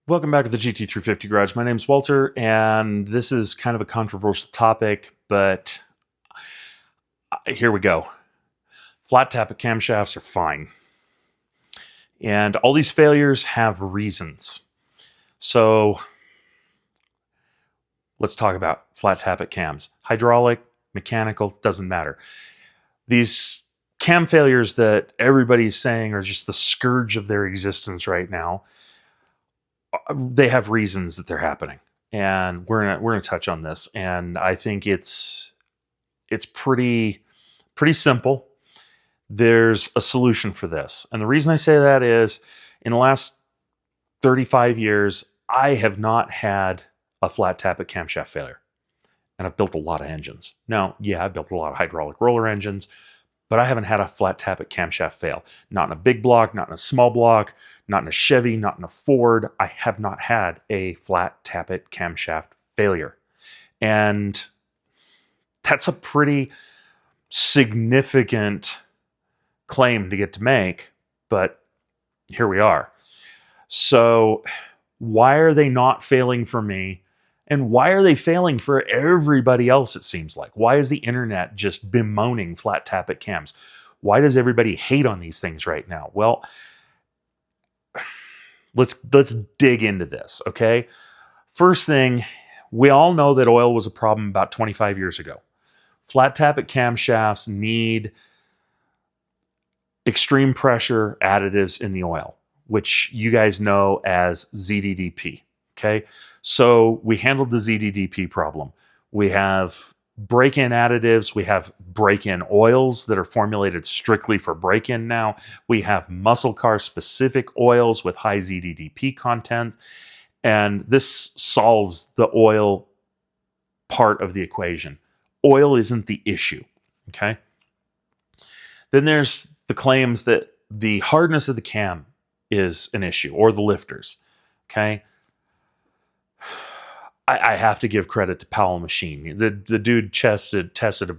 Welcome back to the GT350 Garage. My name's Walter, and this is kind of a controversial topic, but here we go. Flat tappet camshafts are fine. And all these failures have reasons. So let's talk about flat tappet cams. Hydraulic, mechanical, doesn't matter. These cam failures that everybody's saying are just the scourge of their existence right now, they have reasons that they're happening. And we're gonna touch on this. And I think it's pretty simple. There's a solution for this. And the reason I say that is in the last 35 years, I have not had a flat tappet camshaft failure. And I've built a lot of engines. Now, yeah, I've built a lot of hydraulic roller engines, but I haven't had a flat tappet camshaft fail. Not in a big block, not in a small block, not in a Chevy, not in a Ford. I have not had a flat tappet camshaft failure. And that's a pretty significant claim to get to make, but here we are. So why are they not failing for me? And why are they failing for everybody else, it seems like? Why is the internet just bemoaning flat tappet cams? Why does everybody hate on these things right now? Well, let's dig into this, okay? First thing, we all know that oil was a problem about 25 years ago. Flat tappet camshafts need extreme pressure additives in the oil, which you guys know as ZDDP. Okay, so we handled the ZDDP problem. We have break-in additives. We have break-in oils that are formulated strictly for break-in now. We have muscle car specific oils with high ZDDP content. And this solves the oil part of the equation. Oil isn't the issue. Okay. Then there's the claims that the hardness of the cam is an issue, or the lifters. Okay. I have to give credit to Powell Machine. The dude tested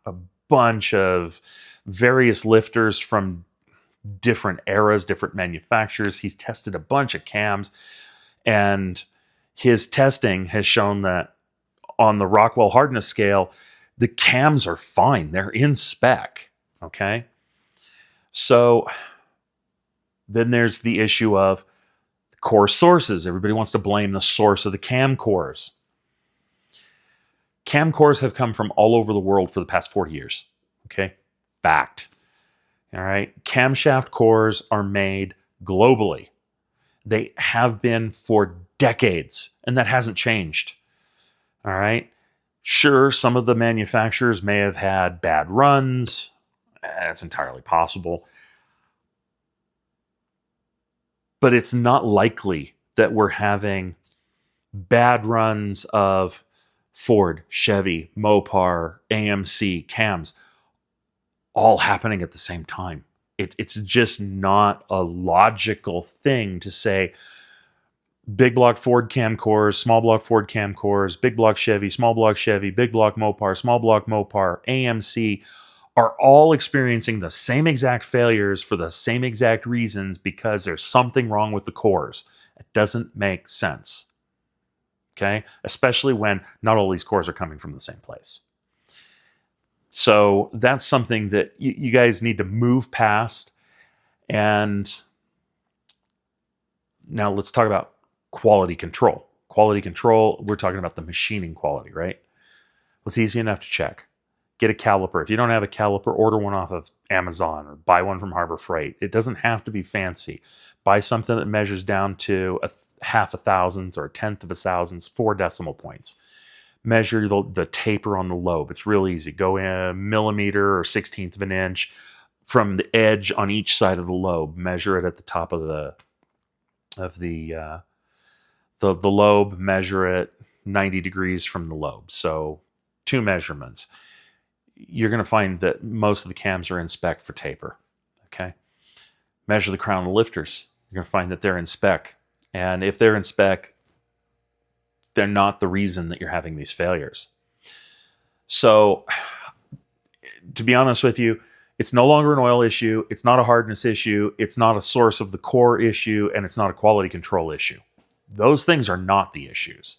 a bunch of various lifters from different eras, different manufacturers. He's tested a bunch of cams, and his testing has shown that on the Rockwell hardness scale, the cams are fine. They're in spec. Okay. So then there's the issue of core sources. Everybody wants to blame the source of the cam cores. Cam cores have come from all over the world for the past 40 years. Okay. Fact. All right. Camshaft cores are made globally. They have been for decades, and that hasn't changed. All right. Sure, some of the manufacturers may have had bad runs. That's entirely possible. But it's not likely that we're having bad runs of Ford, Chevy, Mopar, AMC, cams all happening at the same time. It's just not a logical thing to say big block Ford cam cores, small block Ford cam cores, big block Chevy, small block Chevy, big block Mopar, small block Mopar, AMC are all experiencing the same exact failures for the same exact reasons because there's something wrong with the cores. It doesn't make sense. Okay? Especially when not all these cores are coming from the same place. So that's something that you guys need to move past. And now let's talk about quality control. Quality control, we're talking about the machining quality, right? It's easy enough to check. Get a caliper. If you don't have a caliper, order one off of Amazon or buy one from Harbor Freight. It doesn't have to be fancy. Buy something that measures down to half a thousandth or a tenth of a thousandth, 4 decimal points. Measure the taper on the lobe. It's real easy. Go in a millimeter or 1/16 of an inch from the edge on each side of the lobe. Measure it at the top of the lobe. Measure it 90 degrees from the lobe. So 2 measurements. You're going to find that most of the cams are in spec for taper. Okay. Measure the crown of the lifters. You're going to find that they're in spec. And if they're in spec, they're not the reason that you're having these failures. So, to be honest with you, It's no longer an oil issue. It's not a hardness issue. It's not a source of the core issue, and it's not a quality control issue. Those things are not the issues.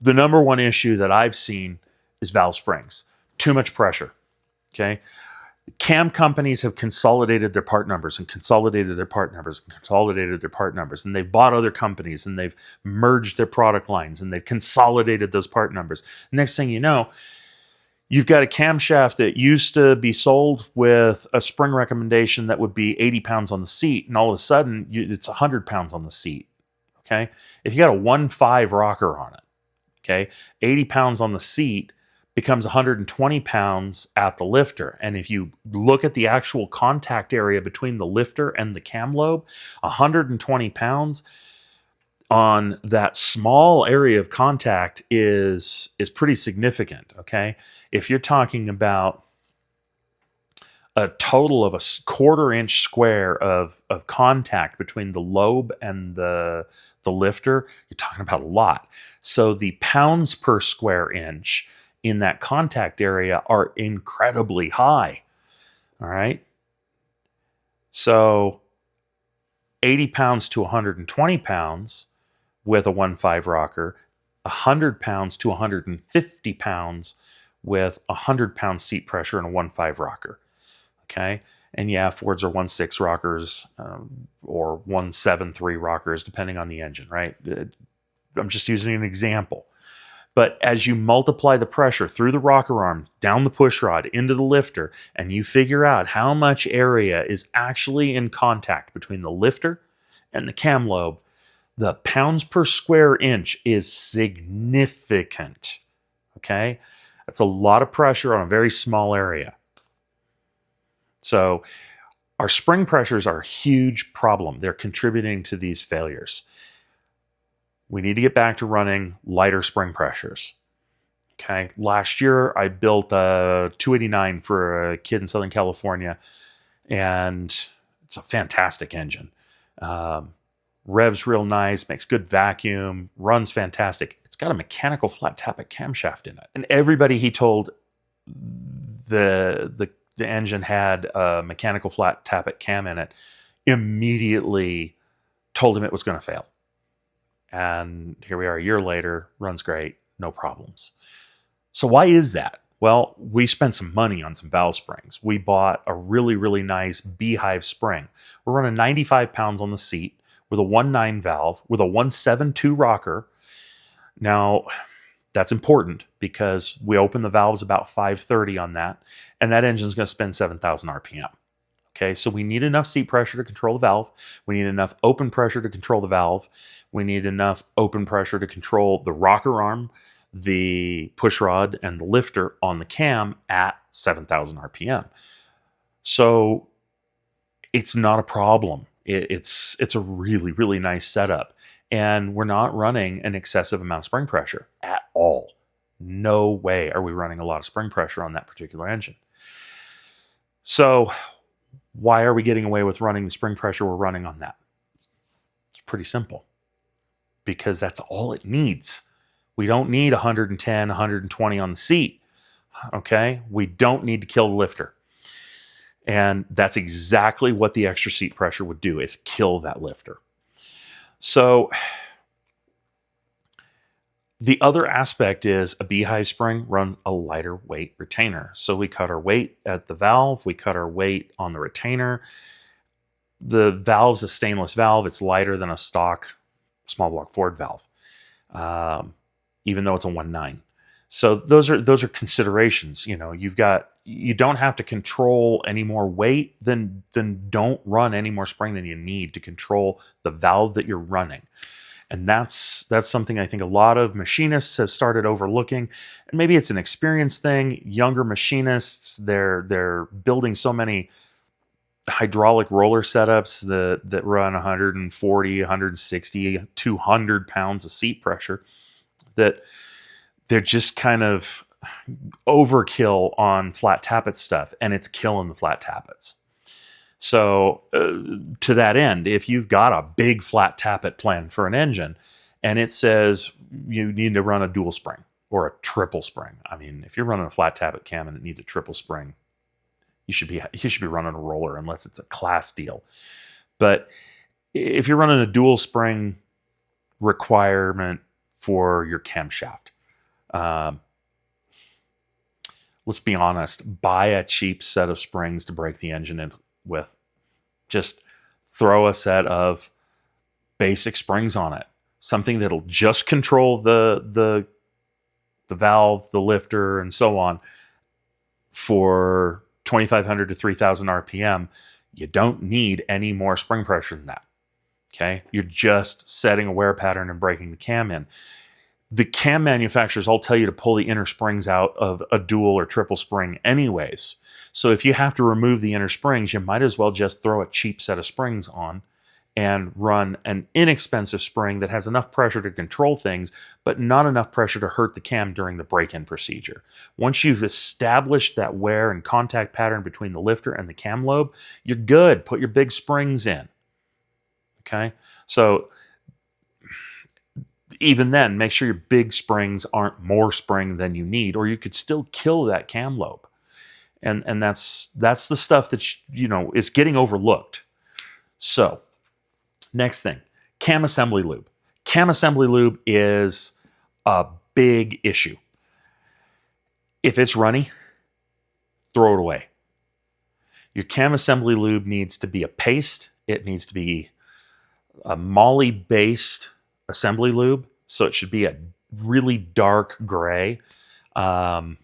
The number one issue that I've seen is valve springs. Too much pressure. Okay. Cam companies have consolidated their part numbers and consolidated their part numbers and consolidated their part numbers, and they've bought other companies and they've merged their product lines and they've consolidated those part numbers. Next thing you know, you've got a camshaft that used to be sold with a spring recommendation that would be 80 pounds on the seat, and all of a sudden it's 100 pounds on the seat. Okay. If you got a 1.5 rocker on it, okay, 80 pounds on the seat becomes 120 pounds at the lifter. And if you look at the actual contact area between the lifter and the cam lobe, 120 pounds on that small area of contact is pretty significant, okay? If you're talking about a total of a quarter inch square of contact between the lobe and the lifter, you're talking about a lot. So the pounds per square inch in that contact area are incredibly high. All right. So 80 pounds to 120 pounds with a 1.5 rocker, 100 pounds to 150 pounds with 100 pound seat pressure and a 1.5 rocker. Okay. And yeah, Fords are 1.6 rockers or 1.73 rockers, depending on the engine, right? I'm just using an example. But as you multiply the pressure through the rocker arm, down the push rod, into the lifter, and you figure out how much area is actually in contact between the lifter and the cam lobe, the pounds per square inch is significant. Okay? That's a lot of pressure on a very small area. So our spring pressures are a huge problem. They're contributing to these failures. We need to get back to running lighter spring pressures. Okay. Last year, I built a 289 for a kid in Southern California, and it's a fantastic engine. Revs real nice, makes good vacuum, runs fantastic. It's got a mechanical flat tappet camshaft in it. And everybody he told the engine had a mechanical flat tappet cam in it immediately told him it was going to fail. And here we are a year later, runs great, no problems. So why is that? Well, we spent some money on some valve springs. We bought a really, really nice beehive spring. We're running 95 pounds on the seat with a 1.9 valve, with a 1.72 rocker. Now, that's important because we open the valves about 5:30 on that, and that engine's going to spin 7,000 RPM. Okay, so we need enough seat pressure to control the valve. We need enough open pressure to control the valve. We need enough open pressure to control the rocker arm, the push rod, and the lifter on the cam at 7,000 RPM. So it's not a problem. It's a really, really nice setup. And we're not running an excessive amount of spring pressure at all. No way are we running a lot of spring pressure on that particular engine. So why are we getting away with running the spring pressure we're running on that? It's pretty simple. Because that's all it needs. We don't need 110, 120 on the seat. Okay? We don't need to kill the lifter. And that's exactly what the extra seat pressure would do, is kill that lifter. So the other aspect is a beehive spring runs a lighter weight retainer. So we cut our weight at the valve. We cut our weight on the retainer. The valve's a stainless valve. It's lighter than a stock small block Ford valve, even though it's a 1.9. So those are considerations. You know, you don't have to control any more weight, then don't run any more spring than you need to control the valve that you're running. And that's something I think a lot of machinists have started overlooking. And maybe it's an experience thing. Younger machinists, they're building so many hydraulic roller setups that run 140, 160, 200 pounds of seat pressure, that they're just kind of overkill on flat tappet stuff, and it's killing the flat tappets. So to that end, if you've got a big flat tappet plan for an engine and it says you need to run a dual spring or a triple spring, I mean, if you're running a flat tappet cam and it needs a triple spring, you should be running a roller unless it's a class deal. But if you're running a dual spring requirement for your camshaft, um, let's be honest, buy a cheap set of springs to break the engine in with. Just throw a set of basic springs on it, something that'll just control the valve, the lifter, and so on for 2,500 to 3,000 RPM. You don't need any more spring pressure than that. Okay, you're just setting a wear pattern and breaking the cam in. The cam manufacturers all tell you to pull the inner springs out of a dual or triple spring anyways. So if you have to remove the inner springs, you might as well just throw a cheap set of springs on and run an inexpensive spring that has enough pressure to control things, but not enough pressure to hurt the cam during the break-in procedure. Once you've established that wear and contact pattern between the lifter and the cam lobe, you're good. Put your big springs in. Okay? So even then, make sure your big springs aren't more spring than you need, or you could still kill that cam lobe. And that's the stuff that is getting overlooked. So, next thing, cam assembly lube. Cam assembly lube is a big issue. If it's runny, throw it away. Your cam assembly lube needs to be a paste. It needs to be a moly-based assembly lube, so it should be a really dark gray, not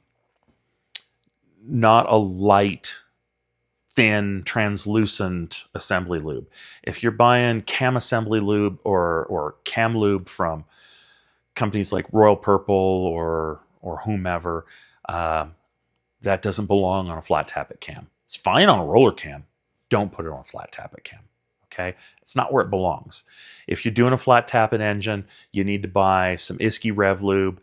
a light, thin, translucent assembly lube. If you're buying cam assembly lube or cam lube from companies like Royal Purple or whomever, that doesn't belong on a flat tappet cam. It's fine on a roller cam. Don't put it on a flat tappet cam. Okay, it's not where it belongs. If you're doing a flat tappet engine, you need to buy some Isky Rev Lube.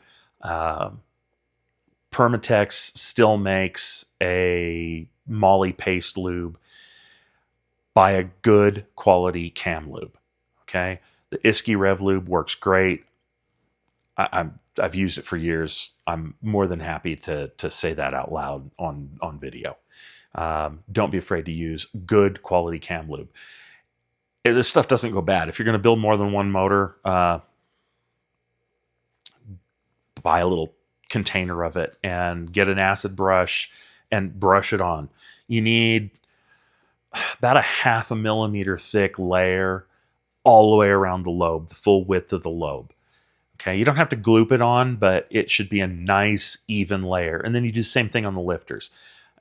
Permatex still makes a moly paste lube. Buy a good quality cam lube. Okay, the Isky Rev Lube works great. I've used it for years. I'm more than happy to say that out loud on video. Don't be afraid to use good quality cam lube. This stuff doesn't go bad. If you're going to build more than one motor, buy a little container of it and get an acid brush and brush it on. You need about a 0.5 millimeter thick layer all the way around the lobe, the full width of the lobe. Okay, you don't have to gloop it on, but it should be a nice, even layer. And then you do the same thing on the lifters.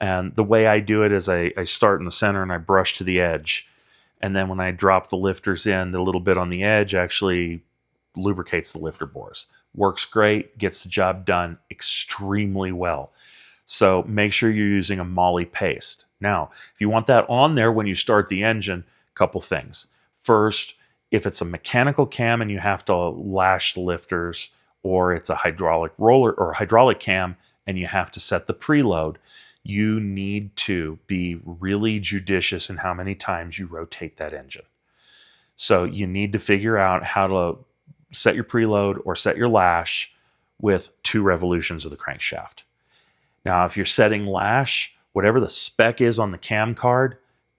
And the way I do it is I start in the center and I brush to the edge. And then when I drop the lifters in, the little bit on the edge actually lubricates the lifter bores. Works great, gets the job done extremely well. So make sure you're using a moly paste. Now, if you want that on there when you start the engine, a couple things. First, if it's a mechanical cam and you have to lash the lifters, or it's a hydraulic roller or hydraulic cam and you have to set the preload, you need to be really judicious in how many times you rotate that engine. So you need to figure out how to set your preload or set your lash with 2 revolutions of the crankshaft. Now, if you're setting lash, whatever the spec is on the cam card,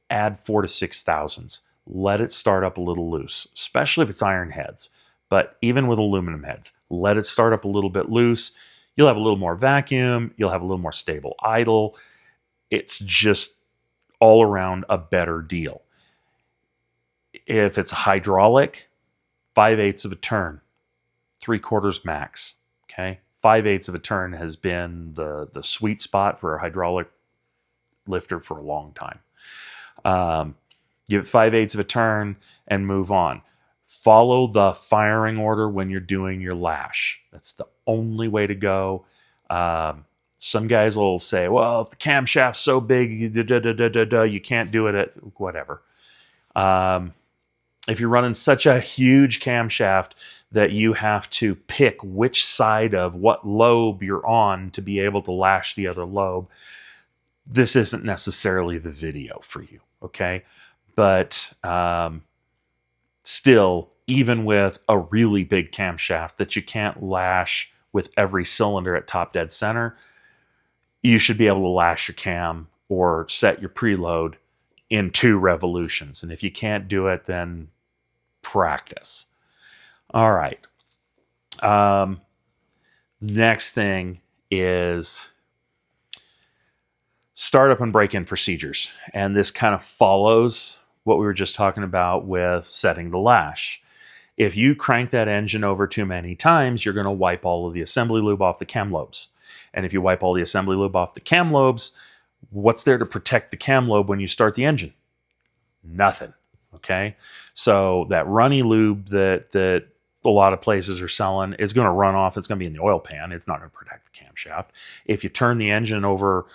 add 4 to 6 thousandths. Let it start up a little loose, especially if it's iron heads. But even with aluminum heads, let it start up a little bit loose. You'll have a little more vacuum. You'll have a little more stable idle. It's just all around a better deal. If it's hydraulic, 5/8 of a turn, 3/4 max. Okay, 5/8 of a turn has been the sweet spot for a hydraulic lifter for a long time. Give it 5/8 of a turn and move on. Follow the firing order when you're doing your lash. That's the only way to go. Some guys will say, well, if the camshaft's so big, you can't do it at whatever. If you're running such a huge camshaft that you have to pick which side of what lobe you're on to be able to lash the other lobe, this isn't necessarily the video for you, okay? But still, even with a really big camshaft that you can't lash with every cylinder at top dead center, you should be able to lash your cam or set your preload in 2 revolutions. And if you can't do it, then practice. All right. Next thing is startup and break-in procedures. And this kind of follows what we were just talking about with setting the lash. If you crank that engine over too many times, you're going to wipe all of the assembly lube off the cam lobes. And if you wipe all the assembly lube off the cam lobes, what's there to protect the cam lobe when you start the engine? Nothing. Okay? So that runny lube that a lot of places are selling is going to run off. It's going to be in the oil pan. It's not going to protect the camshaft. If you turn the engine over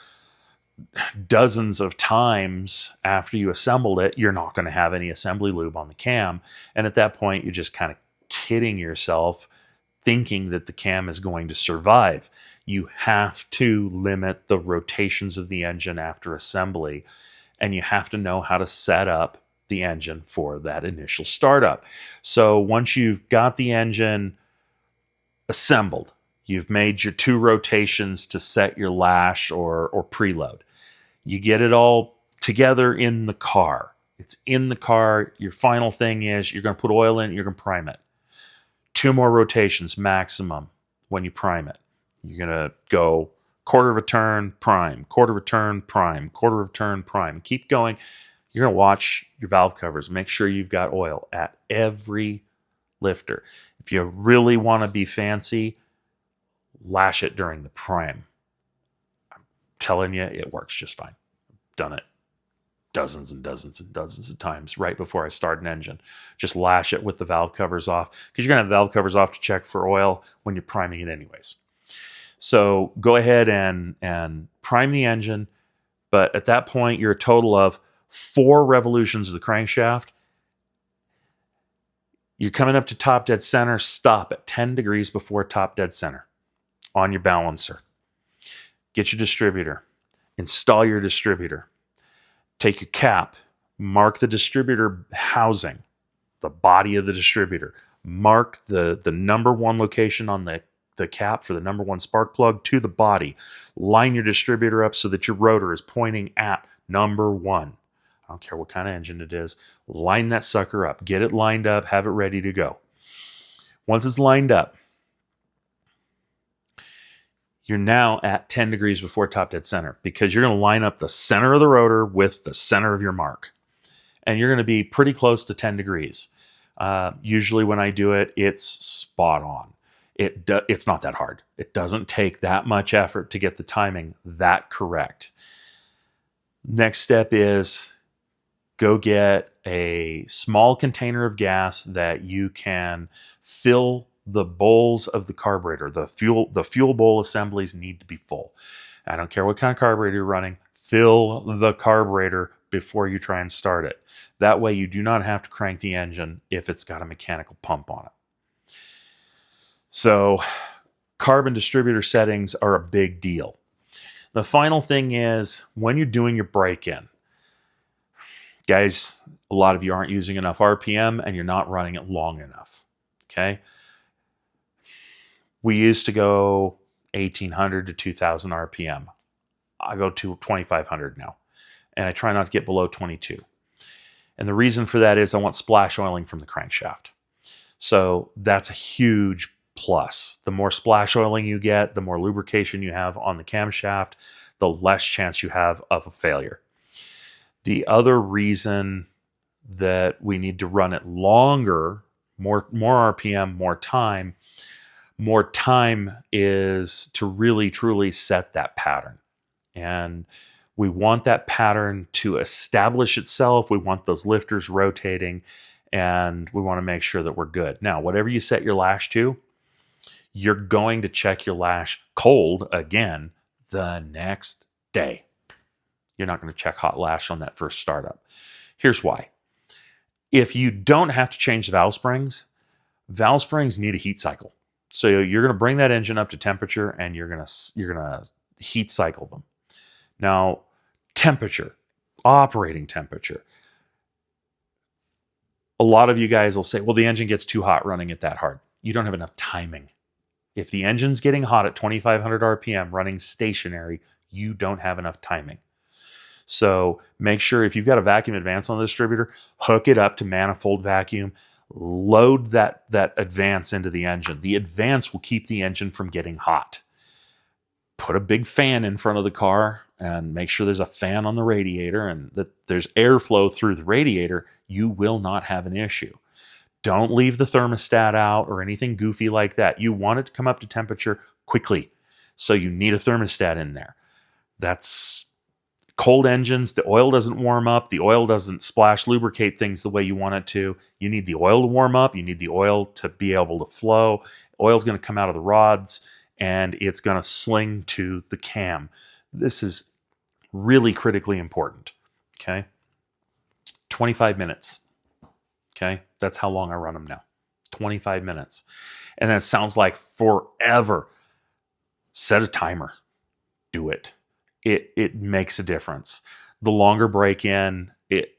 dozens of times after you assembled it, you're not going to have any assembly lube on the cam. And at that point, you're just kind of kidding yourself, thinking that the cam is going to survive. You have to limit the rotations of the engine after assembly, and you have to know how to set up the engine for that initial startup. So once you've got the engine assembled, you've made your 2 rotations to set your lash or preload. You get it all together in the car. It's in the car. Your final thing is you're going to put oil in it, you're going to prime it. 2 more rotations maximum when you prime it. You're going to go quarter of a turn, prime, quarter of a turn, prime, quarter of a turn, prime. Keep going. You're going to watch your valve covers. Make sure you've got oil at every lifter. If you really want to be fancy, lash it during the prime. I'm telling you, it works just fine. I've done it dozens and dozens and dozens of times right before I start an engine. Just lash it with the valve covers off, because you're going to have valve covers off to check for oil when you're priming it anyways. So go ahead and prime the engine, but at that point, you're a total of 4 revolutions of the crankshaft. You're coming up to top dead center. Stop at 10 degrees before top dead center on your balancer. Get your distributor. Install your distributor. Take your cap. Mark the distributor housing, the body of the distributor. Mark the number 1 location on the cap for the number 1 spark plug to the body. Line your distributor up so that your rotor is pointing at number 1. I don't care what kind of engine it is. Line that sucker up. Get it lined up. Have it ready to go. Once it's lined up, you're now at 10 degrees before top dead center, because you're going to line up the center of the rotor with the center of your mark. And you're going to be pretty close to 10 degrees. Usually when I do it, it's spot on. It's not that hard. It doesn't take that much effort to get the timing that correct. Next step is go get a small container of gas that you can fill the bowls of the carburetor. The fuel bowl assemblies need to be full. I don't care what kind of carburetor you're running. Fill the carburetor before you try and start it. That way you do not have to crank the engine if it's got a mechanical pump on it. So carb and distributor settings are a big deal. The final thing is when you're doing your break-in, guys, a lot of you aren't using enough RPM and you're not running it long enough. Okay. We used to go 1800 to 2000 RPM. I go to 2500 now, and I try not to get below 22. And the reason for that is I want splash oiling from the crankshaft. So that's a huge plus. The more splash oiling you get, the more lubrication you have on the camshaft, the less chance you have of a failure. The other reason that we need to run it longer, more RPM, more time is to really truly set that pattern. And we want that pattern to establish itself. We want those lifters rotating, and we want to make sure that we're good. Now, whatever you set your lash to, you're going to check your lash cold again the next day. You're not going to check hot lash on that first startup. Here's why. If you don't have to change the valve springs need a heat cycle. So you're going to bring that engine up to temperature, and you're going to heat cycle them. Now, temperature, operating temperature. A lot of you guys will say, well, the engine gets too hot running it that hard. You don't have enough timing. If the engine's getting hot at 2500 RPM running stationary, you don't have enough timing. So make sure if you've got a vacuum advance on the distributor, hook it up to manifold vacuum, load that advance into the engine. The advance will keep the engine from getting hot. Put a big fan in front of the car and make sure there's a fan on the radiator and that there's airflow through the radiator. You will not have an issue. Don't leave the thermostat out or anything goofy like that. You want it to come up to temperature quickly. So you need a thermostat in there. That's cold engines. The oil doesn't warm up. The oil doesn't splash lubricate things the way you want it to. You need the oil to warm up. You need the oil to be able to flow. Oil's going to come out of the rods and it's going to sling to the cam. This is really critically important. Okay. 25 minutes. Okay. That's how long I run them now. 25 minutes. And that sounds like forever. Set a timer. Do it. It makes a difference. The longer break-in, it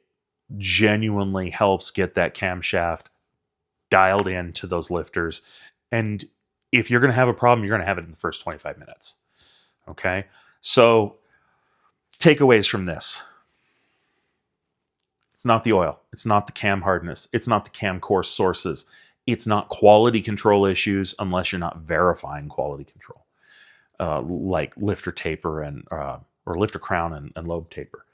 genuinely helps get that camshaft dialed into those lifters. And if you're going to have a problem, you're going to have it in the first 25 minutes. Okay? So, takeaways from this. It's not the oil. It's not the cam hardness. It's not the cam core sources. It's not quality control issues unless you're not verifying quality control. Like lifter taper and or lifter crown and lobe taper.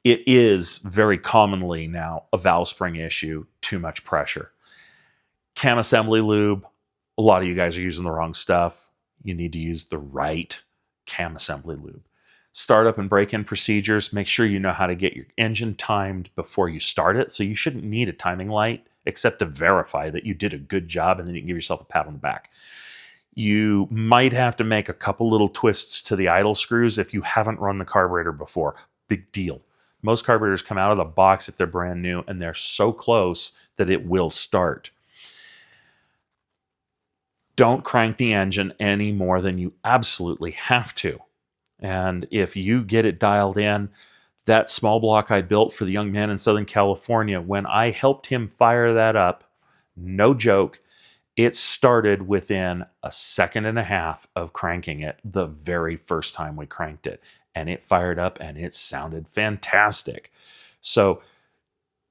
It is very commonly now a valve spring issue, too much pressure. Cam assembly lube, a lot of you guys are using the wrong stuff. You need to use the right cam assembly lube. Startup and break-in procedures, make sure you know how to get your engine timed before you start it. So you shouldn't need a timing light except to verify that you did a good job, and then you can give yourself a pat on the back. You might have to make a couple little twists to the idle screws if you haven't run the carburetor before. Big deal. Most carburetors come out of the box if they're brand new, and they're so close that it will start. Don't crank the engine any more than you absolutely have to. And if you get it dialed in, that small block I built for the young man in Southern California, when I helped him fire that up, no joke, it started within a second and a half of cranking it the very first time we cranked it. And it fired up and it sounded fantastic. So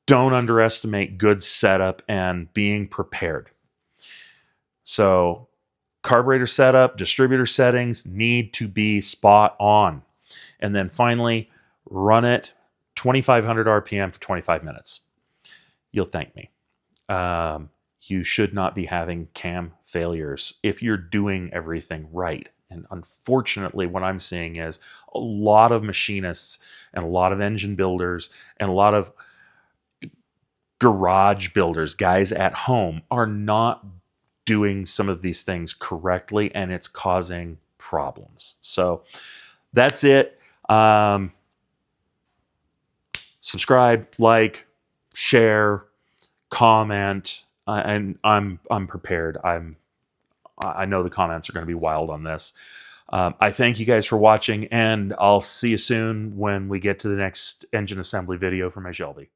don't underestimate good setup and being prepared. So carburetor setup, distributor settings need to be spot on. And then finally, run it 2,500 RPM for 25 minutes. You'll thank me. You should not be having cam failures if you're doing everything right. And unfortunately, what I'm seeing is a lot of machinists and a lot of engine builders and a lot of garage builders, guys at home, are not doing some of these things correctly, and it's causing problems. So that's it. Subscribe, like, share, comment. And I'm prepared. I know the comments are going to be wild on this. I thank you guys for watching, and I'll see you soon when we get to the next engine assembly video for my Shelby.